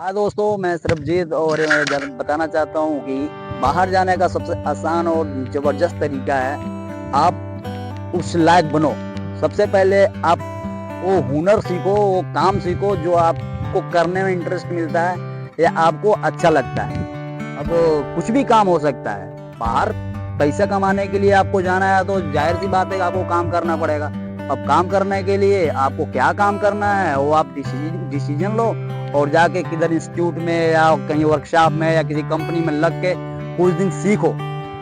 हाँ दोस्तों, मैं सरबजीत और बताना चाहता हूँ कि बाहर जाने का सबसे आसान और ज़बरदस्त तरीका है, आप उस लायक बनो। सबसे पहले आप वो हुनर सीखो, वो काम सीखो जो आपको करने में इंटरेस्ट मिलता है या आपको अच्छा लगता है। अब कुछ भी काम हो सकता है। बाहर पैसा कमाने के लिए आपको जाना है तो ज़ाहिर-सी बात है कि आपको काम करना पड़ेगा। अब काम करने के लिए आपको क्या काम करना है वो आप डिसीजन लो और जाके किधर इंस्टीट्यूट में या कहीं वर्कशॉप में या किसी कंपनी में लग के कुछ दिन सीखो।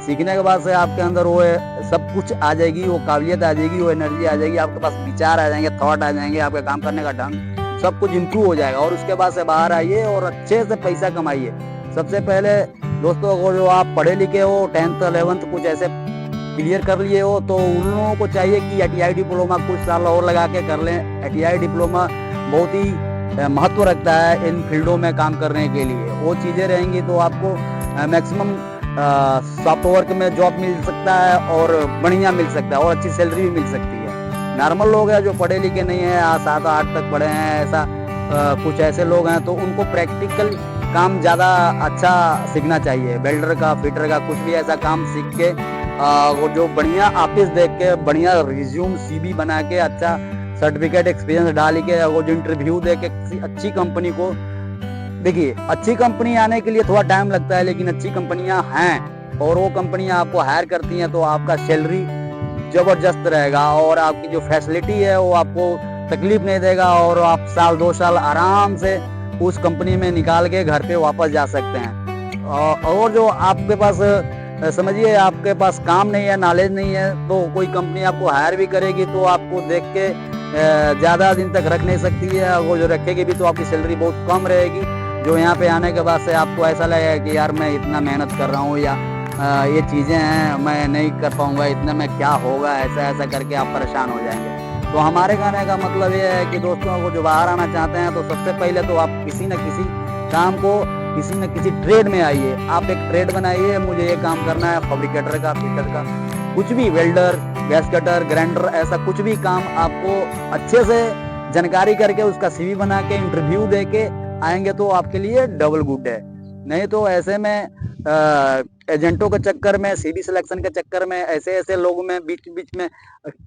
सीखने के बाद से आपके अंदर वो सब कुछ आ जाएगी, वो काबिलियत आ जाएगी, वो एनर्जी आ जाएगी, आपके पास विचार आ जाएंगे, थॉट आ जाएंगे, आपके काम करने का ढंग सब कुछ इम्प्रूव हो जाएगा। और उसके बाद से बाहर आइए और अच्छे से पैसा कमाइए। सबसे पहले दोस्तों, अगर जो आप पढ़े लिखे हो 10th 11th कुछ ऐसे क्लियर कर लिए हो तो उन लोगों को चाहिए कि ITI डिप्लोमा कुछ साल और लगा के कर लें। ITI डिप्लोमा बहुत ही महत्व रखता है इन फील्डों में काम करने के लिए। वो चीज़ें रहेंगी तो आपको मैक्सिमम सॉफ्टवेयर में जॉब मिल सकता है और बढ़िया मिल सकता है और अच्छी सैलरी भी मिल सकती है। नॉर्मल लोग हैं जो पढ़े लिखे नहीं हैं, 7-8 तक पढ़े हैं, ऐसा कुछ ऐसे लोग हैं तो उनको प्रैक्टिकल काम ज़्यादा अच्छा सीखना चाहिए। वेल्डर का, फिटर का, कुछ भी ऐसा काम सीख के वो जो बढ़िया ऑफिस देख के, बढ़िया रिज्यूम CV बना के, अच्छा सर्टिफिकेट एक्सपीरियंस डाल के, वो जो इंटरव्यू दे के किसी अच्छी कंपनी को, देखिए अच्छी कंपनी आने के लिए थोड़ा टाइम लगता है लेकिन अच्छी कंपनियां हैं और वो कंपनियां आपको हायर करती हैं तो आपका सैलरी ज़बरदस्त रहेगा और आपकी जो फैसिलिटी है वो आपको तकलीफ नहीं देगा और आप साल 2 साल आराम से उस कंपनी में निकाल के घर पे वापस जा सकते हैं। और जो आपके पास समझिए आपके पास काम नहीं है, नॉलेज नहीं है तो कोई कंपनी आपको हायर भी करेगी तो आपको देख के ज़्यादा दिन तक रख नहीं सकती है। वो जो रखेगी भी तो आपकी सैलरी बहुत कम रहेगी, जो यहाँ पे आने के बाद से आपको ऐसा लगेगा कि यार मैं इतना मेहनत कर रहा हूँ या ये चीज़ें हैं मैं नहीं कर पाऊँगा, इतना में क्या होगा, ऐसा ऐसा करके आप परेशान हो जाएंगे। तो हमारे कहने का मतलब ये है कि दोस्तों को जो बाहर आना चाहते हैं तो सबसे पहले तो आप किसी न किसी काम को, किसी न किसी ट्रेड में आइए। आप एक ट्रेड बनाइए, मुझे ये काम करना है, फैब्रिकेटर का, फिटर का, कुछ भी, वेल्डर, गैस कटर, ग्राइंडर, ऐसा कुछ भी काम आपको अच्छे से जानकारी करके उसका CV बना के इंटरव्यू दे के आएंगे तो आपके लिए डबल गुड है। नहीं तो ऐसे में एजेंटों के चक्कर में, CV सिलेक्शन के चक्कर में ऐसे ऐसे लोगों में बीच बीच में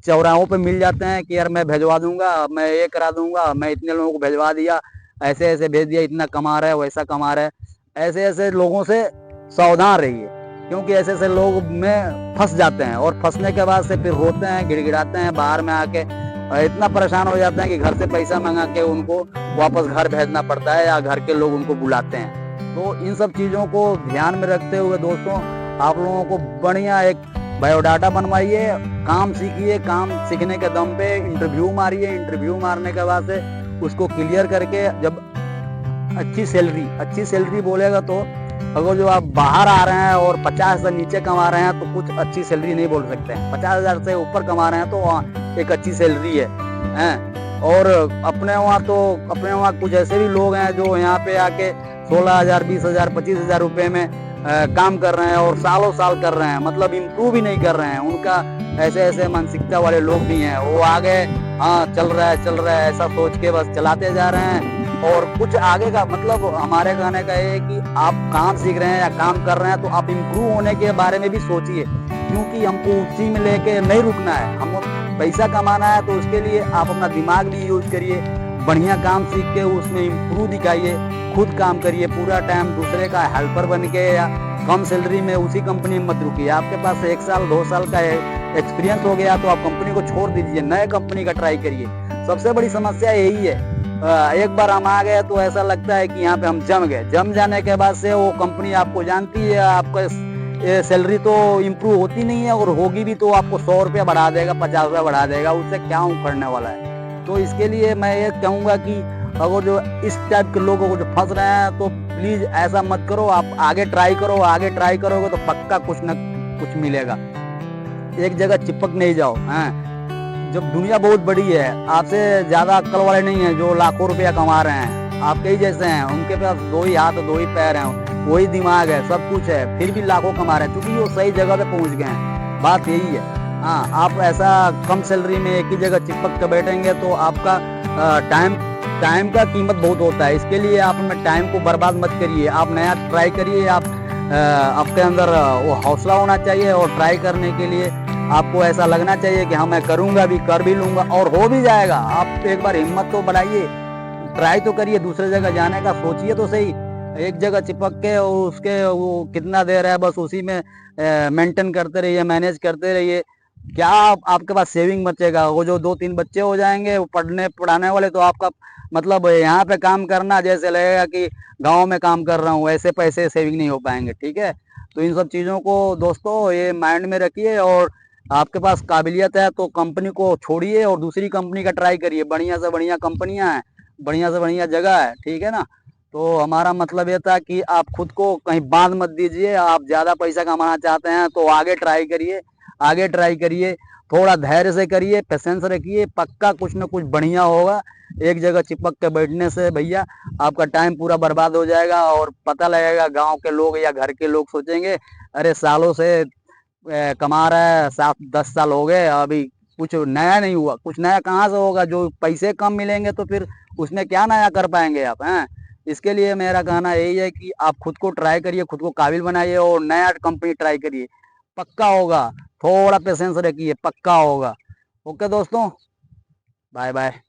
चौराहों पे मिल जाते हैं कि यार मैं भेजवा दूंगा, मैं ये करा दूंगा, मैं इतने लोगों को भेजवा दिया, ऐसे ऐसे भेज दिया, इतना कमा रहा है, वैसा कमा रहा है। ऐसे ऐसे लोगों से सावधान रहिए क्योंकि ऐसे ऐसे लोग में फंस जाते हैं और फंसने के बाद से फिर रोते हैं, गिड़गिड़ाते हैं, बाहर में आके इतना परेशान हो जाते हैं कि घर से पैसा मंगा के उनको वापस घर भेजना पड़ता है या घर के लोग उनको बुलाते हैं। तो इन सब चीज़ों को ध्यान में रखते हुए दोस्तों आप लोगों को बढ़िया एक बायोडाटा बनवाइए, काम सीखिए, काम सीखने के दम पे इंटरव्यू मारिए, इंटरव्यू मारने के बाद से उसको क्लियर करके जब अच्छी सैलरी बोलेगा तो अगर जो आप बाहर आ रहे हैं और 50 से नीचे कमा रहे हैं तो कुछ अच्छी सैलरी नहीं बोल सकते हैं। 50,000 से ऊपर कमा रहे हैं तो एक अच्छी सैलरी है। और अपने वहाँ कुछ ऐसे भी लोग हैं जो यहाँ पे आके 16,000, 20,000, 25,000 रुपये में काम कर रहे हैं और सालों साल कर रहे हैं, मतलब इम्प्रूव भी नहीं कर रहे हैं। उनका ऐसे ऐसे मानसिकता वाले लोग भी हैं, वो आगे हाँ चल रहा है ऐसा सोच के बस चलाते जा रहे हैं और कुछ आगे का मतलब हमारे कहने का ये है कि आप काम सीख रहे हैं या काम कर रहे हैं तो आप इम्प्रूव होने के बारे में भी सोचिए क्योंकि हमको उसी में लेके नहीं रुकना है, हमको पैसा कमाना है। तो उसके लिए आप अपना दिमाग भी यूज करिए, बढ़िया काम सीख के उसमें इम्प्रूव दिखाइए, खुद काम करिए, पूरा टाइम दूसरे का हेल्पर बन के या कम सैलरी में उसी कंपनी में मत रुकिए। आपके पास 1 साल 2 साल का एक्सपीरियंस हो गया तो आप कंपनी को छोड़ दीजिए, नए कंपनी का ट्राई करिए। सबसे बड़ी समस्या यही है, एक बार हम आ गए तो ऐसा लगता है कि यहाँ पे हम जम गए। जम जाने के बाद से वो कंपनी आपको जानती है, आपका सैलरी तो इम्प्रूव होती नहीं है और होगी भी तो आपको 100 रुपया बढ़ा देगा, 50 रुपया बढ़ा देगा, उससे क्या उखड़ने वाला है। तो इसके लिए मैं ये कहूँगा कि अगर जो इस टाइप के लोगों को जो फंस रहे हैं तो प्लीज़ ऐसा मत करो, आप आगे ट्राई करोगे तो पक्का कुछ न कुछ मिलेगा। एक जगह चिपक नहीं जाओ। जब दुनिया बहुत बड़ी है, आपसे ज़्यादा अक्ल वाले नहीं हैं जो लाखों रुपया कमा रहे हैं, आपके ही जैसे हैं, उनके पास 2 ही हाथ 2 ही पैर हैं, वही दिमाग है, सब कुछ है, फिर भी लाखों कमा रहे हैं क्योंकि वो सही जगह पे पहुंच गए हैं। बात यही है। हाँ, आप ऐसा कम सैलरी में एक ही जगह चिपक कर बैठेंगे तो आपका टाइम टाइम का कीमत बहुत होता है, इसके लिए आप अपने टाइम को बर्बाद मत करिए। आप नया ट्राई करिए, आप आपके अंदर वो हौसला होना चाहिए, और ट्राई करने के लिए आपको ऐसा लगना चाहिए कि हाँ मैं करूँगा भी, कर भी लूँगा, और हो भी जाएगा। आप एक बार हिम्मत तो बढ़ाइए, ट्राई तो करिए, दूसरे जगह जाने का सोचिए तो सही। एक जगह चिपक के और उसके वो कितना देर है बस उसी में मेंटेन करते रहिए, मैनेज करते रहिए। क्या आपके पास सेविंग बचेगा? वो जो 2-3 बच्चे हो जाएंगे वो पढ़ने पढ़ाने वाले, तो आपका मतलब यहाँ पे काम करना जैसे लगेगा कि गांव में काम कर रहा हूँ, ऐसे पैसे सेविंग नहीं हो पाएंगे। ठीक है, तो इन सब चीज़ों को दोस्तों ये माइंड में रखिए, और आपके पास काबिलियत है तो कंपनी को छोड़िए और दूसरी कंपनी का ट्राई करिए। बढ़िया से बढ़िया कंपनियां हैं, बढ़िया से बढ़िया जगह है। ठीक है ना? तो हमारा मतलब ये था कि आप खुद को कहीं बांध मत दीजिए। आप ज़्यादा पैसा कमाना चाहते हैं तो आगे ट्राई करिए, आगे ट्राई करिए, थोड़ा धैर्य से करिए, पेशेंस रखिए, पक्का कुछ ना कुछ बढ़िया होगा। एक जगह चिपक के बैठने से भैया आपका टाइम पूरा बर्बाद हो जाएगा, और पता लगेगा गांव के लोग या घर के लोग सोचेंगे अरे सालों से कमा रहा है, 7-10 साल हो गए, अभी कुछ नया नहीं हुआ। कुछ नया कहाँ से होगा? जो पैसे कम मिलेंगे तो फिर उसमें क्या नया कर पाएंगे आप हैं? इसके लिए मेरा कहना यही है कि आप खुद को ट्राई करिए, खुद को काबिल बनाइए, और नया कंपनी ट्राई करिए, पक्का होगा। थोड़ा पेशेंस रखिए, पक्का होगा। ओके दोस्तों, बाय बाय।